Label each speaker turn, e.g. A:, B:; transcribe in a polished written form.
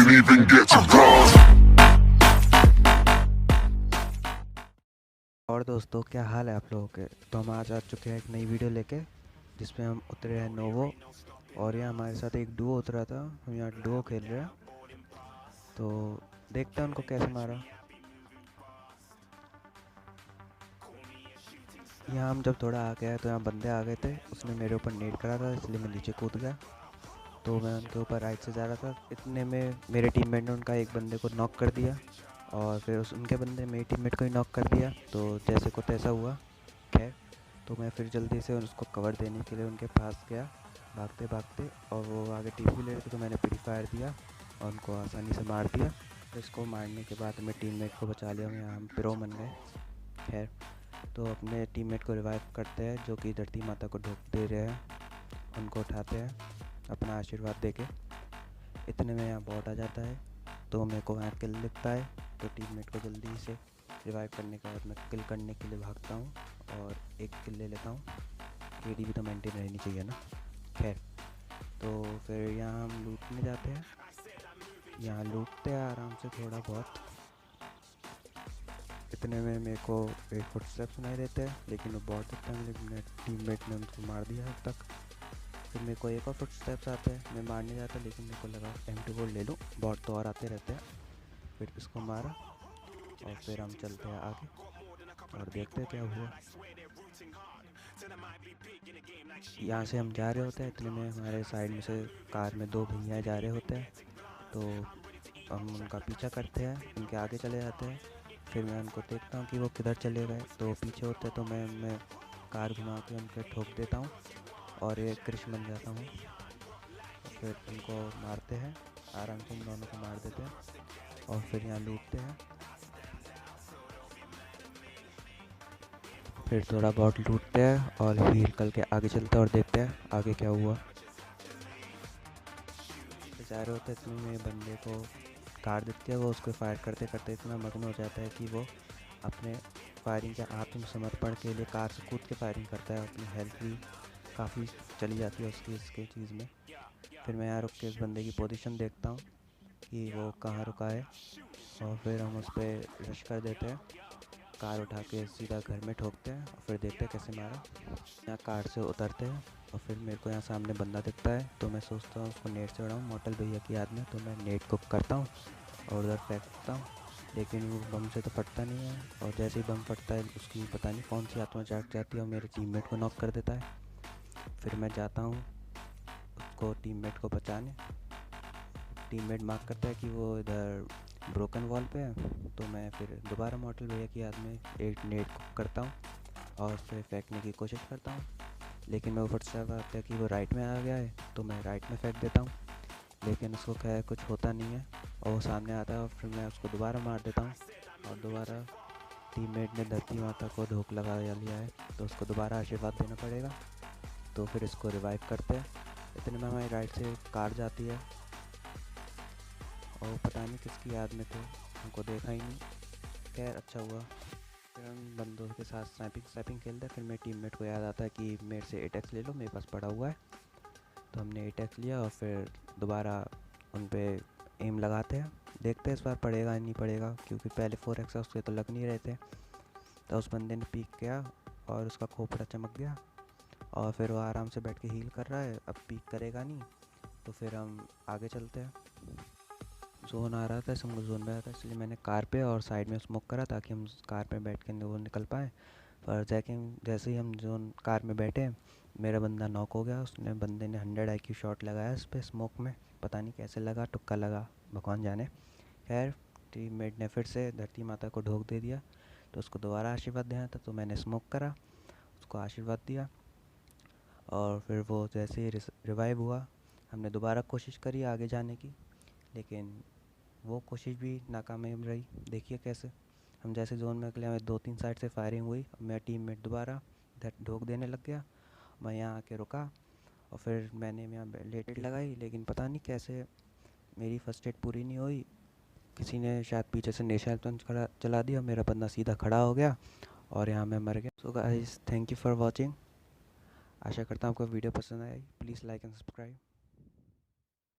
A: didn't even get to cross.
B: और दोस्तों, क्या हाल है आप लोगों के। तो हम आज आ चुके हैं एक नई वीडियो लेके, जिसमें हम उतरे हैं नोवो। और यहाँ हमारे साथ एक डुओ उतरा था, हम यहाँ डुओ खेल रहे हैं। तो देखते हैं उनको कैसे मारा। यहाँ हम जब थोड़ा आ गए तो यहाँ बंदे आ गए थे, उसने मेरे ऊपर नेट करा था, इसलिए मैं नीचे कूद गया। तो मैं उनके ऊपर राइट से जा रहा था, इतने में मेरे टीममेट ने उनका एक बंदे को नॉक कर दिया, और फिर उनके बंदे मेरे टीममेट को ही नॉक कर दिया। तो जैसे को तैसा हुआ। खैर, तो मैं फिर जल्दी से उसको कवर देने के लिए उनके पास गया, भागते भागते, और वो आगे टीपी ले रहे थे, तो मैंने प्री फायर दिया और उनको आसानी से मार दिया। तो इसको मारने के बाद मैं टीममेट को बचा लिया, यहाँ हम प्रो बन गए। खैर, तो अपने टीममेट को रिवाइव करते हैं, जो कि धरती माता को ढोक दे रहे हैं। उनको उठाते हैं अपना आशीर्वाद देके। इतने में यहाँ बॉट आ जाता है, तो मेरे को वहाँ किल दिखता है। तो टीममेट को जल्दी से रिवाइव करने के बाद मैं किल करने के लिए भागता हूँ और एक किल ले लेता हूँ। केडी भी तो मेंटेन रहनी चाहिए ना। खैर, तो फिर यहाँ हम लूटने जाते हैं। यहाँ लूटते हैं आराम से थोड़ा बहुत। इतने में मेरे को एक फुटस्टेप सुनाई देते हैं, लेकिन वो बहुत दिखता है, लेकिन मेरे टीममेट ने उनको मार दिया अब तक। फिर मेरे को एक और फुटस्टेप्स आते हैं, मैं मारने जाता, लेकिन मेरे को लगा M24 ले लूँ, बॉट तो और आते रहते हैं। फिर इसको मारा और फिर हम चलते हैं आगे और देखते हैं क्या हुआ। यहाँ से हम जा रहे होते हैं, इतने में हमारे साइड में से कार में दो भैया जा रहे होते हैं। तो हम उनका पीछा करते हैं, उनके आगे चले जाते हैं। फिर मैं उनको देखता हूँ कि वो किधर चले गए, तो पीछे होते हैं, तो मैं कार घुमा के उनके ठोक देता हूँ और एक कृष बन जाता हूँ। फिर उनको मारते हैं, आराम से उन दोनों को मार देते हैं और फिर यहाँ लूटते हैं। फिर थोड़ा बहुत लूटते हैं और हील करके आगे चलते हैं और देखते हैं आगे क्या हुआ। बेचारे होते इतने में बंदे को कार दिखती है, वो उसको फायर करते करते इतना मग्न हो जाता है कि वो अपने फायरिंग के आत्मसमर्पण के लिए कार से कूद के फायरिंग करता है। अपनी हेल्थ भी काफ़ी चली जाती है उसकी इसके चीज़ में। फिर मैं यहाँ रुक के इस बंदे की पोजीशन देखता हूँ कि वो कहाँ रुका है, और फिर हम उस पर रश कर देते हैं। कार उठा के सीधा घर में ठोकते हैं और फिर देखते हैं कैसे मारा। यहाँ कार से उतरते हैं और फिर मेरे को यहाँ सामने बंदा दिखता है, तो मैं सोचता हूँ उसको नेट से उड़ाऊँ मोटल भैया की याद में। तो मैं नेट को करता हूँ और उधर फेंकता हूँ, लेकिन वो बम से तो फटता नहीं है। और जैसे ही बम फटता है, उसकी पता नहीं कौन सी आत्मा जाग जाती है और मेरे टीममेट को नॉक कर देता है। फिर मैं जाता हूँ उसको टीममेट को बचाने। टीममेट मार्क करता है कि वो इधर ब्रोकन वॉल पे है, तो मैं फिर दोबारा मॉडल भैया की याद में एक नेट करता हूँ और फिर फेंकने की कोशिश करता हूँ, लेकिन मैं ऊपर से आता है कि वो राइट में आ गया है, तो मैं राइट में फेंक देता हूँ, लेकिन उसको क्या कुछ होता नहीं है और वो सामने आता है। और फिर मैं उसको दोबारा मार देता हूँ और दोबारा टीममेट ने धरती माता को धोख लगा लिया है, तो उसको दोबारा आशीर्वाद देना पड़ेगा। तो फिर इसको रिवाइव करते हैं। इतने में हमारी राइट से कार जाती है और पता नहीं किसकी याद में थे, हमको देखा ही नहीं। खैर, अच्छा हुआ। फिर हम बंदों के साथ स्नैपिंग खेलते हैं। फिर मेरे टीममेट को याद आता है कि मेरे से एटेक्स ले लो, मेरे पास पड़ा हुआ है। तो हमने एटेक्स लिया और फिर दोबारा उन पे एम लगाते हैं, देखते हैं इस बार पड़ेगा नहीं पड़ेगा, क्योंकि पहले 4x उसके तो लग नहीं रहे थे। तो उस बंदे ने पीक किया और उसका खोपड़ा चमक गया, और फिर वो आराम से बैठ के हील कर रहा है, अब पीक करेगा नहीं। तो फिर हम आगे चलते हैं। जोन आ रहा था, हम जोन में आया था, इसलिए मैंने कार पे और साइड में स्मोक करा ताकि हम कार पे बैठ के वो निकल पाए। पर जैसे ही हम जोन कार में बैठे, मेरा बंदा नॉक हो गया। उसने बंदे ने 100 IQ शॉट लगाया इस पर स्मोक में, पता नहीं कैसे लगा, तुक्का लगा, भगवान जाने। खैर, टीममेट ने फिर से धरती माता को ढोक दे दिया, तो उसको दोबारा आशीर्वाद देना था, तो मैंने स्मोक करा, उसको आशीर्वाद दिया। और फिर वो जैसे ही रिवाइव हुआ, हमने दोबारा कोशिश करी आगे जाने की, लेकिन वो कोशिश भी नाकामयाब रही। देखिए कैसे हम जैसे जोन में निकले, हमें 2-3 साइड से फायरिंग हुई, मेरा टीममेट दोबारा ढोक देने लग गया। मैं यहाँ आके रुका और फिर मैंने यहाँ लेट लगाई, लेकिन पता नहीं कैसे मेरी फर्स्ट एड पूरी नहीं हुई। किसी ने शायद पीछे से नेशनल पंच चला दिया, मेरा बंदा सीधा खड़ा हो गया और यहाँ मैं मर गया। So guys, thank you for watching. आशा करता हूँ आपको वीडियो पसंद आई। Please like and subscribe.